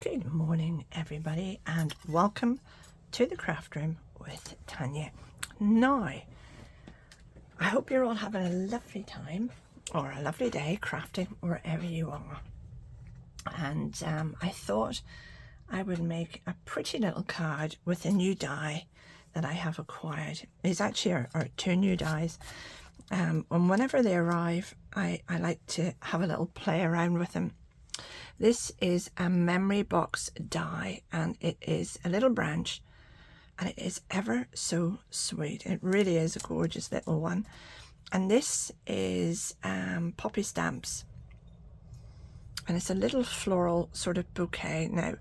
Good morning, everybody, and welcome to the craft room with Tanya. Now, I hope you're all having a lovely time or a lovely day crafting wherever you are. And I thought I would make a pretty little card with a new die that I have acquired. It's actually are two new dies. And whenever they arrive, I like to have a little play around with them. This is a memory box die, and it is a little branch, and it is ever so sweet. It really is a gorgeous little one. And this is poppy stamps, and it's a little floral sort of bouquet. Now,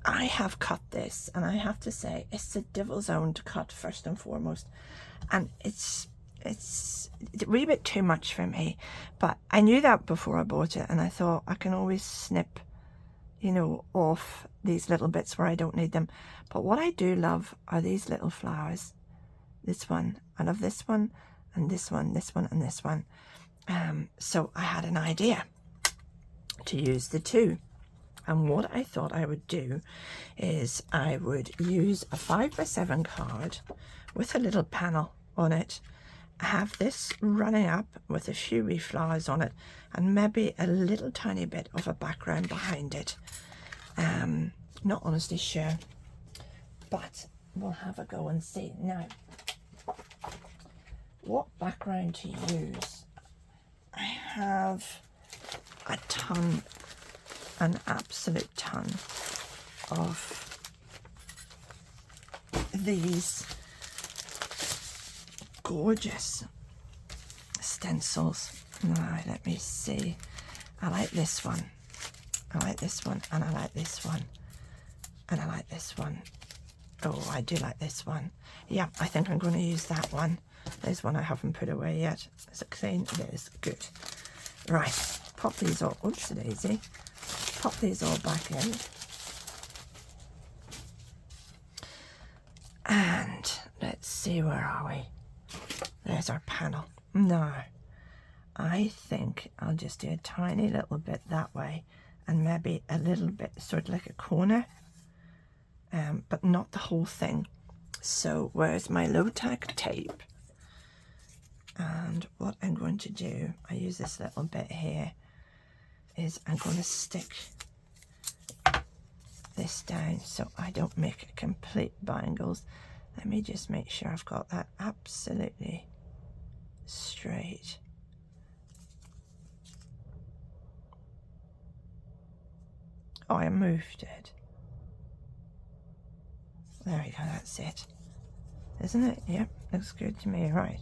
I have cut this, and I have to say it's the devil's own to cut first and foremost, and it's a wee bit too much for me, but I knew that before I bought it, and I thought I can always snip, you know, off these little bits where I don't need them. But what I do love are these little flowers. This one, I love this one, and this one, this one, and this one. So I had an idea to use the two. And what I thought I would do is I would use a 5x7 card with a little panel on it, have this running up with a few wee flowers on it, and maybe a little tiny bit of a background behind it. Not honestly sure, but we'll have a go and see. Now, what background to use? I have a ton, an absolute ton of these gorgeous stencils. Now, let me see. I like this one. I like this one, and I like this one, and I like this one. Oh, I do like this one. Yeah, I think I'm going to use that one. There's one I haven't put away yet. Is it clean? It is. Good. Right. Pop these all. Oops, daisy. Pop these all back in. And let's see, where are we? There's our panel. Now, I think I'll just do a tiny little bit that way, and maybe a little bit sort of like a corner, but not the whole thing. So where's my low-tack tape? And what I'm going to do, I use this little bit here, is I'm going to stick this down so I don't make complete bangles. Let me just make sure I've got that absolutely straight. Oh, I moved it. There we go, that's it. Isn't it? Yep, looks good to me. Right,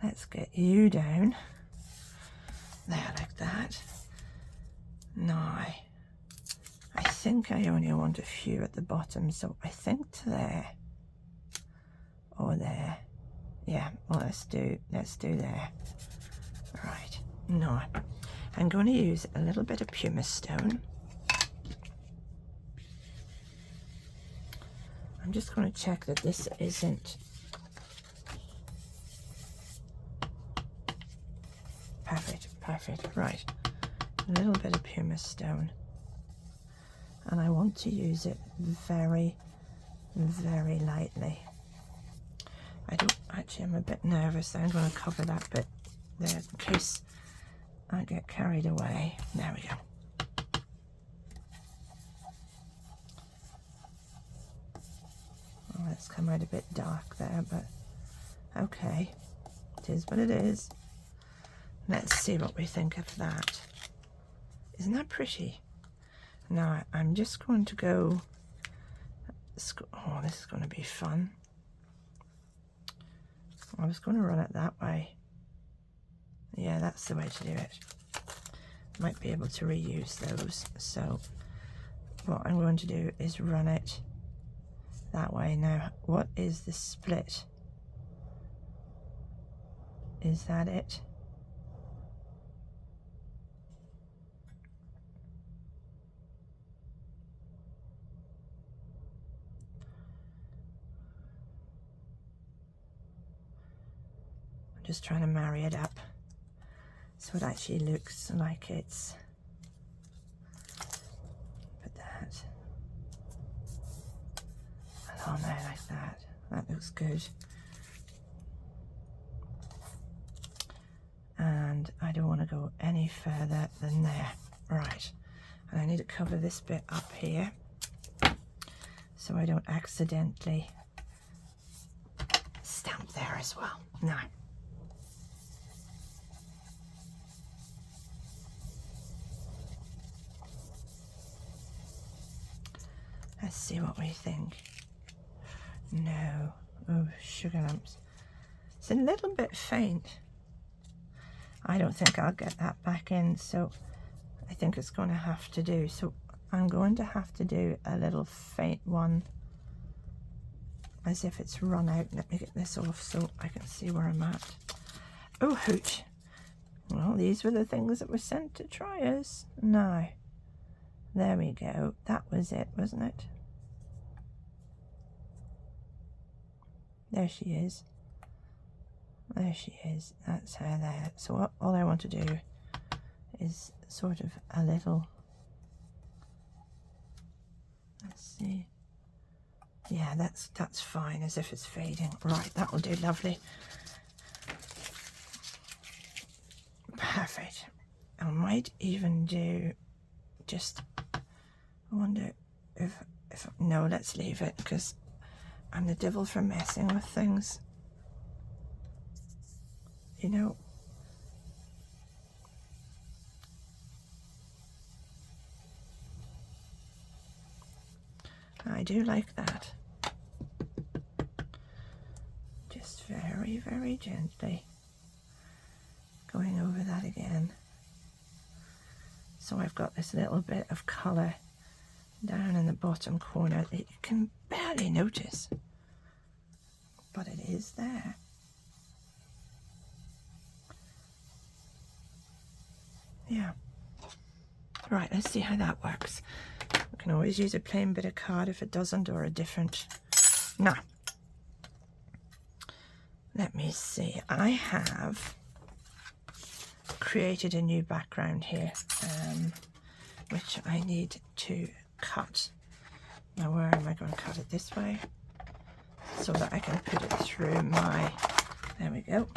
let's get you down. There, like that. Now, I think I only want a few at the bottom, so I think to there. Or there. Yeah, well, let's do there. Right, now I'm going to use a little bit of pumice stone. I'm just going to check that this isn't perfect. Right, a little bit of pumice stone, and I want to use it very, very lightly. I'm a bit nervous. I'm going to cover that bit there in case I get carried away. There we go. Oh, that's come out a bit dark there, but okay. It is what it is. Let's see what we think of that. Isn't that pretty? Now, I'm just going to go... Oh, this is going to be fun. I was going to run it that way. Yeah, that's the way to do it. Might be able to reuse those. So what I'm going to do is run it that way. Now, what is the split? Is that it? Just trying to marry it up so it actually looks like it's that looks good. And I don't want to go any further than there. Right, and I need to cover this bit up here so I don't accidentally stamp there as well. Now, let's see what we think. No, oh, sugar lumps. It's a little bit faint. I don't think I'll get that back in, so I think it's going to have to do. So I'm going to have to do a little faint one as if it's run out. Let me get this off so I can see where I'm at. Oh, hooch. Well, these were the things that were sent to try us. Now, there we go. That was it, wasn't it? There she is. There she is. That's her there. So all I want to do is sort of a little, let's see. Yeah, that's fine, as if it's fading. Right, that will do lovely. Perfect. I might even do just, I wonder if no, let's leave it, because I'm the devil for messing with things. You know, I do like that. Just very, very gently going over that again. So I've got this little bit of colour down in the bottom corner that you can barely notice, but it is there. Yeah. Right, let's see how that works. We can always use a plain bit of card if it doesn't, or a different. Now, let me see. I have created a new background here, which I need to cut. Now, where am I going to cut it? This way, so that I can put it through my, there we go.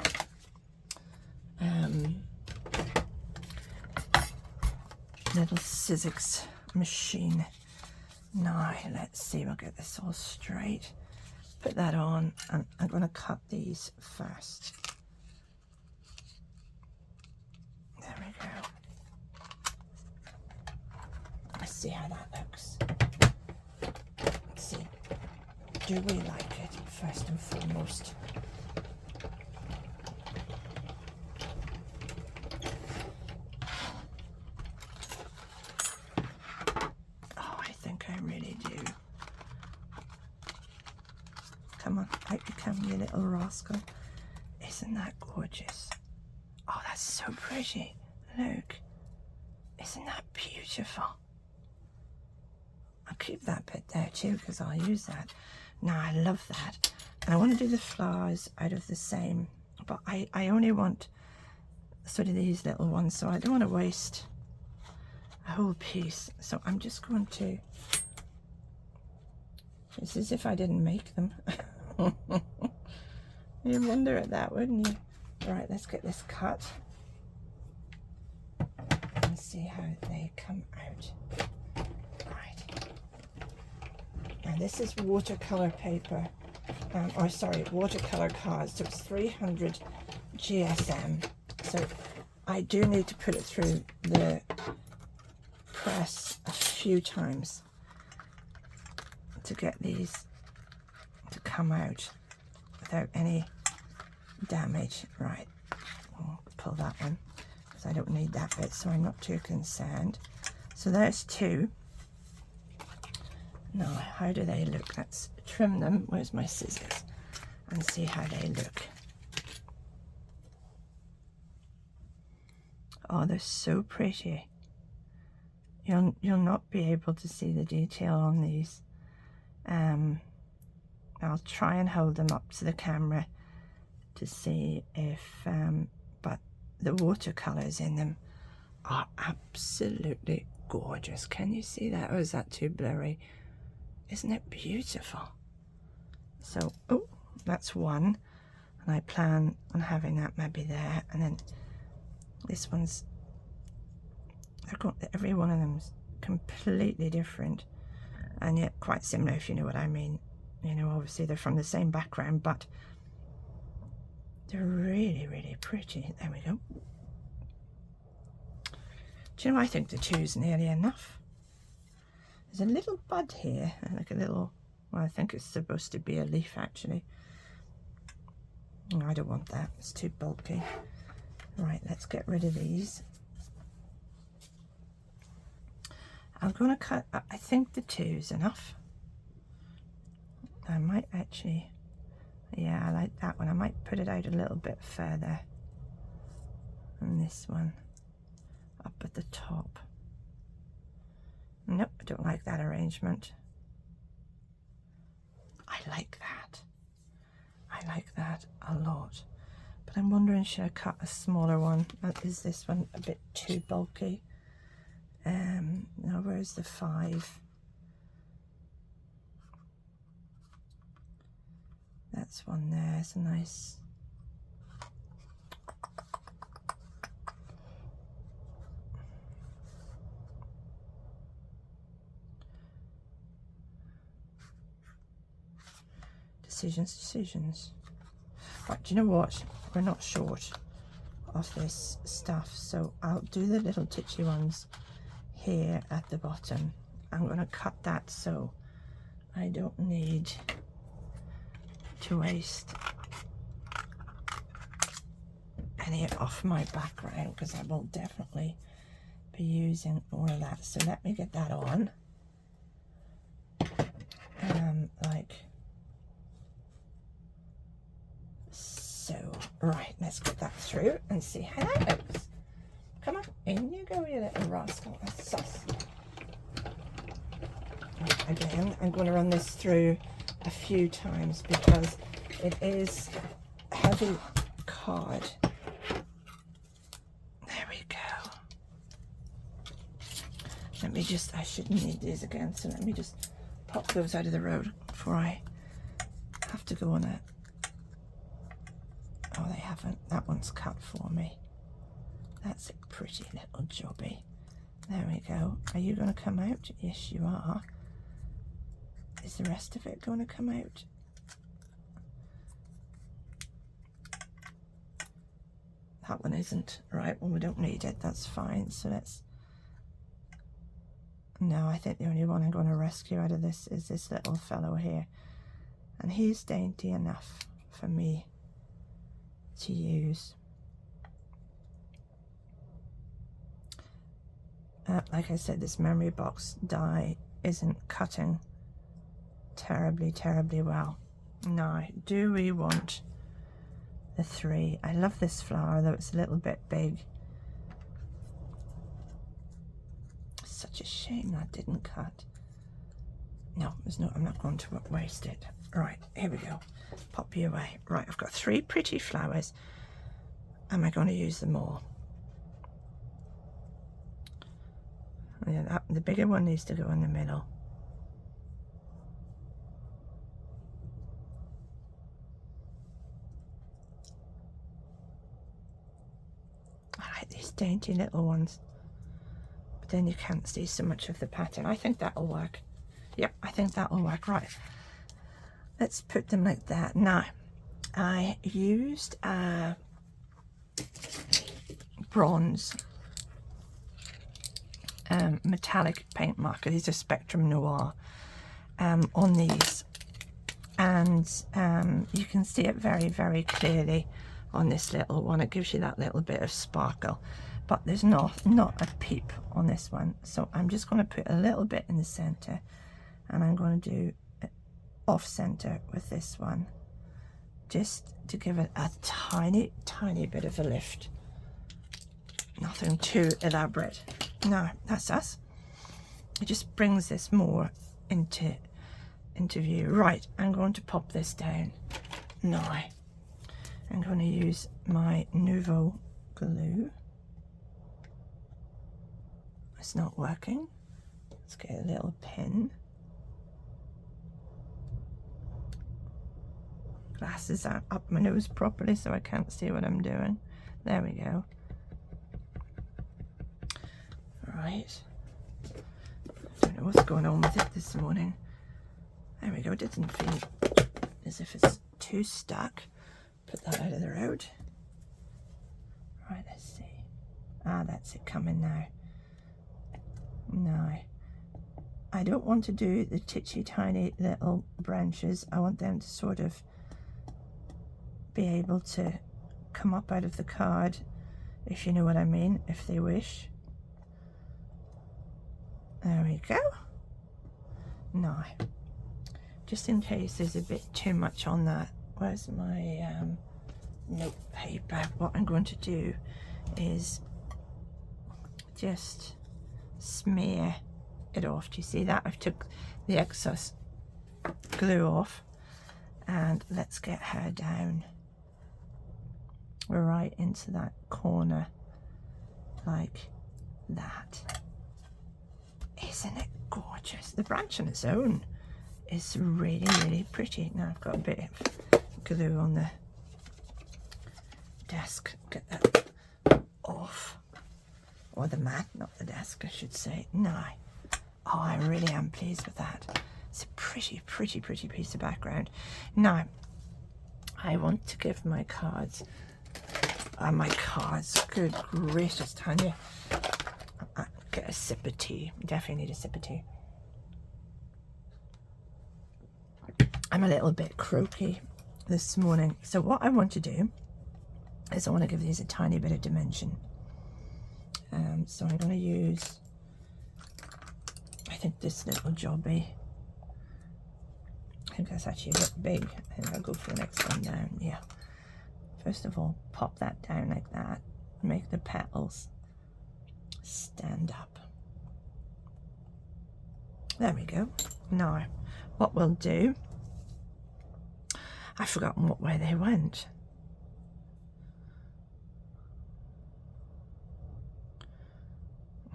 Little Sizzix machine. Now, let's see, we'll get this all straight. Put that on, and I'm going to cut these first. There we go. Let's see how that looks. Let's see, do we like it, first and foremost? Come on, out you come, you little rascal. Isn't that gorgeous? Oh, that's so pretty. Look. Isn't that beautiful? I'll keep that bit there too, because I'll use that. Now, I love that. And I want to do the flowers out of the same, but I only want sort of these little ones, so I don't want to waste a whole piece. So I'm just going to, it's as if I didn't make them. You'd wonder at that, wouldn't you? Right, let's get this cut and see how they come out. Right. Now this is watercolor paper, or sorry, watercolor cards. So it's 300 GSM. So I do need to put it through the press a few times to get these to come out without any damage. Right, I'll pull that one because I don't need that bit, so I'm not too concerned. So there's two. Now, how do they look? Let's trim them. Where's my scissors? And see how they look. Oh, they're so pretty. You'll not be able to see the detail on these. I'll try and hold them up to the camera to see if, but the watercolors in them are absolutely gorgeous. Can you see that, or is that too blurry? Isn't it beautiful? So, oh, that's one, and I plan on having that maybe there, and then this one's, every one of them's completely different, and yet quite similar, if you know what I mean. You know, obviously they're from the same background, but they're really, really pretty. There we go. Do you know, I think the two's nearly enough. There's a little bud here, like a little, well, I think it's supposed to be a leaf actually. Oh, I don't want that, it's too bulky. Right, let's get rid of these. I'm going to cut, I think the two's enough. I might actually, yeah, I like that one. I might put it out a little bit further. And this one up at the top. Nope, I don't like that arrangement. I like that. I like that a lot. But I'm wondering, should I cut a smaller one? Is this one a bit too bulky? Now where's the 5? That's one there. It's a nice. Decisions. Right, do you know what? We're not short of this stuff, so I'll do the little titchy ones here at the bottom. I'm going to cut that so I don't need to waste any off my background, because I will definitely be using all of that. So let me get that on. Like so. Right, let's get that through and see how that looks. Come on, in you go, you little rascal. That's sus. Right, again, I'm going to run this through a few times because it is heavy card. There we go. Let me just, I shouldn't need these again, so let me just pop those out of the road before I have to go on it. Oh, they haven't. That one's cut for me. That's a pretty little jobby. There we go. Are you going to come out? Yes, you are. Is the rest of it going to come out? That one isn't. Right, well, we don't need it. That's fine. So let's... No, I think the only one I'm going to rescue out of this is this little fellow here. And he's dainty enough for me to use. Like I said, this memory box die isn't cutting terribly well. Now, do we want the 3? I love this flower, though it's a little bit big. Such a shame that didn't cut. No, there's no, I'm not going to waste it. Right, here we go. Pop you away. Right, I've got 3 pretty flowers. Am I going to use them all? Yeah, the bigger one needs to go in the middle. I like these dainty little ones, but then you can't see so much of the pattern. I think that'll work. Yep, I think that'll work. Right, let's put them like that. Now, I used bronze metallic paint marker. These are Spectrum Noir on these, and you can see it very clearly on this little one. It gives you that little bit of sparkle, but there's not a peep on this one. So I'm just going to put a little bit in the center, and I'm going to do off center with this one, just to give it a tiny bit of a lift. Nothing too elaborate. No, that's us. It just brings this more into view. Right, I'm going to pop this down now. I'm going to use my Nouveau glue. It's not working. Let's get a little pin. glasses aren't up my nose properly, so I can't see what I'm doing. There we go. Right. I don't know what's going on with it this morning. There we go. It doesn't feel as if it's too stuck. Put that out of the road. Right, let's see. Ah, that's it coming now. No. I don't want to do the titchy tiny little branches. I want them to sort of be able to come up out of the card, if you know what I mean, if they wish. There we go. Now, just in case there's a bit too much on that, where's my note paper? What I'm going to do is just smear it off. Do you see that? I've took the excess glue off, and let's get her down right into that corner like that. Isn't it gorgeous? The branch on its own is really, really pretty. Now I've got a bit of glue on the desk. Get that off. Or the mat, not the desk, I should say. No. Oh, I really am pleased with that. It's a pretty, pretty, pretty piece of background. Now, I want to give my cards, good gracious, Tanya. Get a sip of tea. Definitely need a sip of tea. I'm a little bit croaky this morning. So what I want to do is I want to give these a tiny bit of dimension. So I'm going to use, I think, this little jobby. I think that's actually a bit big. I think I'll go for the next one down. Yeah. First of all, pop that down like that. Make the petals stand up. There we go. Now, what we'll do, I've forgotten what way they went.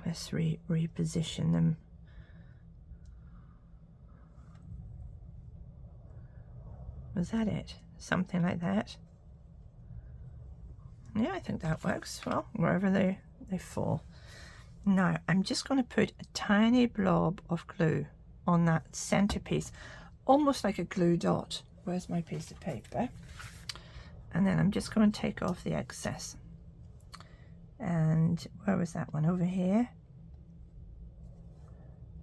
Let's reposition them. Was that it? Something like that? Yeah, I think that works well, wherever they fall. Now, I'm just going to put a tiny blob of glue on that centerpiece, almost like a glue dot. Where's my piece of paper? And then I'm just going to take off the excess. And where was that one? Over here.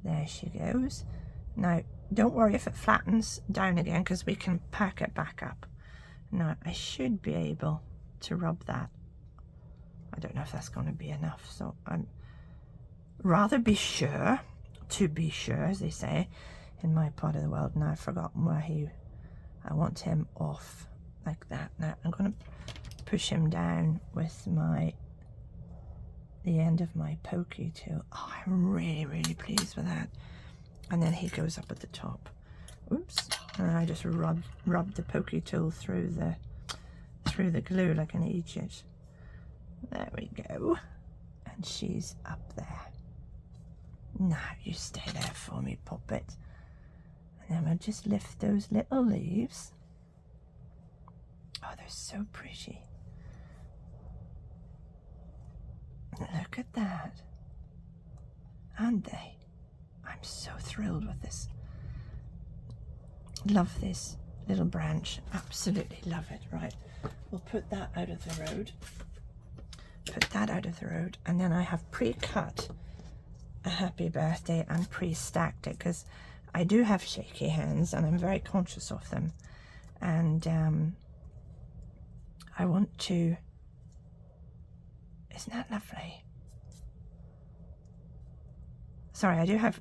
There she goes. Now, don't worry if it flattens down again, because we can pack it back up. Now, I should be able to rub that. I don't know if that's going to be enough, so I'm rather be sure, to be sure, as they say in my part of the world. Now I've forgotten where I want him off like that. Now I'm going to push him down with the end of my pokey tool. Oh, I'm really, really pleased with that. And then he goes up at the top. Oops. And I just rub the pokey tool through the glue like an idiot. There we go. And she's up there. Now you stay there for me, Puppet. And then we'll just lift those little leaves. Oh, they're so pretty. Look at that. Aren't they? I'm so thrilled with this. Love this little branch. Absolutely love it. Right. We'll put that out of the road. Put that out of the road. And then I have pre-cut a happy birthday and pre-stacked it, because I do have shaky hands and I'm very conscious of them. And I want to... Isn't that lovely? Sorry, I do have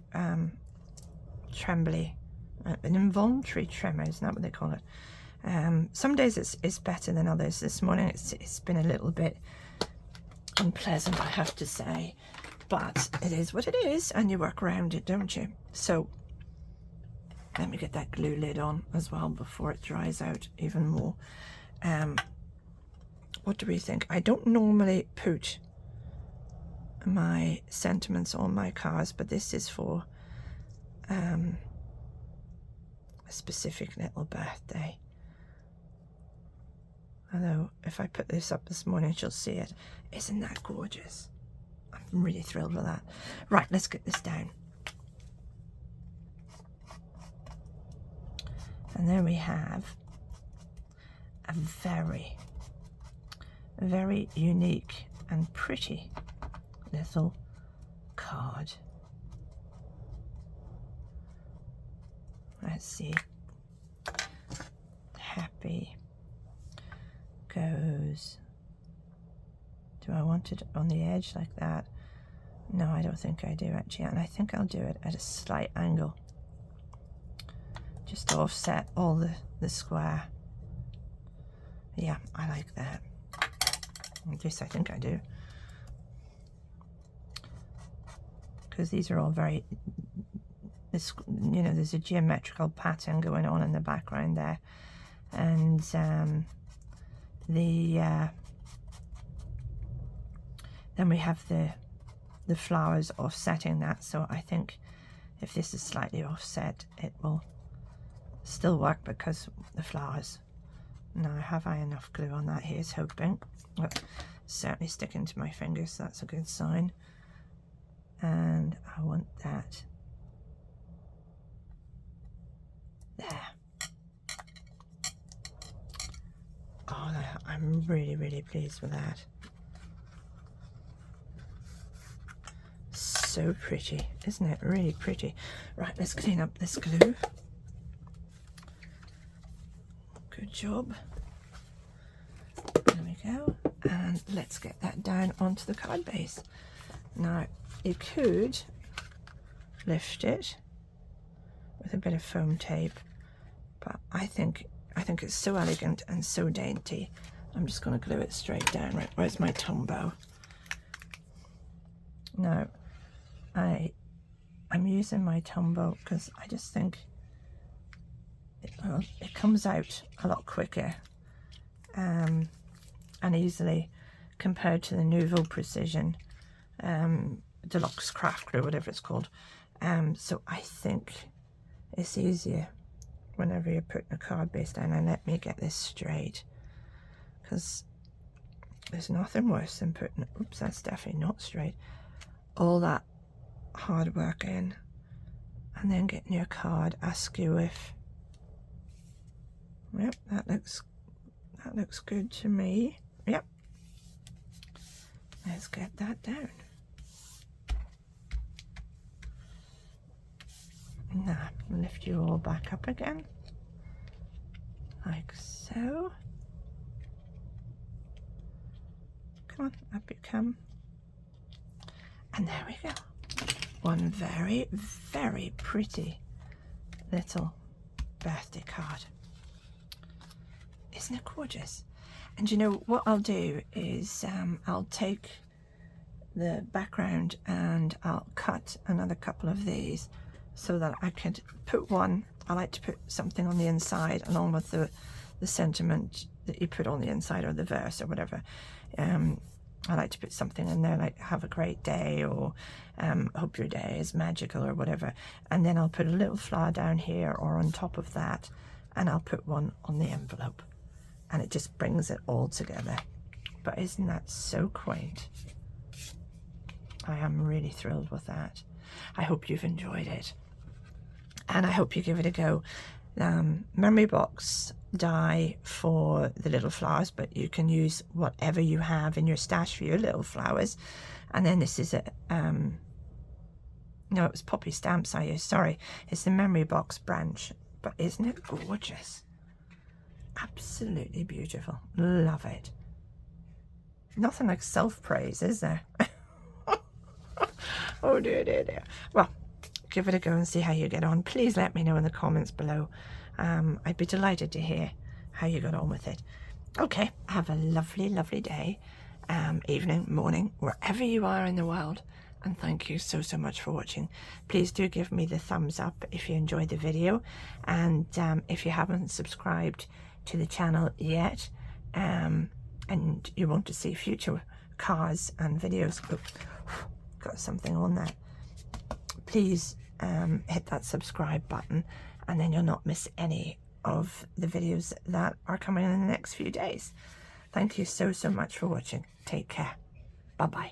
trembly, an involuntary tremor, isn't that what they call it? Some days it's better than others. This morning it's been a little bit unpleasant, I have to say, but it is what it is, and you work around it, don't you? So let me get that glue lid on as well before it dries out even more. What do we think? I don't normally put my sentiments on my cards, but this is for a specific little birthday. Although if I put this up this morning, she'll see it. Isn't that gorgeous? I'm really thrilled with that. Right, let's get this down. And there we have a very, very unique and pretty little card. Let's see. Happy goes. Do I want it on the edge like that? No, I don't think I do actually, and I think I'll do it at a slight angle, just to offset all the square. Yeah, I like that. At least I think I do, because these are all very, you know, there's a geometrical pattern going on in the background there, and then we have the flowers offsetting that. So I think if this is slightly offset, it will still work because the flowers. Now, have I enough glue on that? Here's hoping. Well, certainly sticking to my fingers, so that's a good sign. And I want that there. Oh, I'm really, really pleased with that. So pretty, isn't it? Really pretty. Right, let's clean up this glue. Good job. There we go. And let's get that down onto the card base. Now, you could lift it with a bit of foam tape, but I think it's so elegant and so dainty. I'm just going to glue it straight down. Right, where's my Tombow? Now, I'm using my Tombow because I just think it comes out a lot quicker and easily compared to the Nouveau Precision Deluxe Craft Glue, whatever it's called. So I think it's easier whenever you're putting a card base down. And let me get this straight, because there's nothing worse than putting, oops, that's definitely not straight, all that hard work in and then getting your card askew if, yep, that looks good to me. Yep, let's get that down. Now lift you all back up again like so. Come on, up you come. And there we go. One very, very pretty little birthday card. Isn't it gorgeous? And you know what I'll do is I'll take the background and I'll cut another couple of these so that I could put one. I like to put something on the inside along with the sentiment that you put on the inside, or the verse or whatever. I like to put something in there like have a great day, or hope your day is magical, or whatever. And then I'll put a little flower down here or on top of that, and I'll put one on the envelope, and it just brings it all together. But isn't that so quaint? I am really thrilled with that. I hope you've enjoyed it, and I hope you give it a go. Memory box die for the little flowers, but you can use whatever you have in your stash for your little flowers. And then this is a no, it was poppy stamps I used, sorry, it's the memory box branch. But isn't it gorgeous? Absolutely beautiful. Love it. Nothing like self-praise, is there? Oh dear, dear, dear. Well, give it a go and see how you get on. Please let me know in the comments below. I'd be delighted to hear how you got on with it. Okay, have a lovely, lovely day, evening, morning, wherever you are in the world. And thank you so, so much for watching. Please do give me the thumbs up if you enjoyed the video. And if you haven't subscribed to the channel yet, and you want to see future cards and videos, got something on there, please hit that subscribe button, and then you'll not miss any of the videos that are coming in the next few days. Thank you so much for watching. Take care. Bye bye.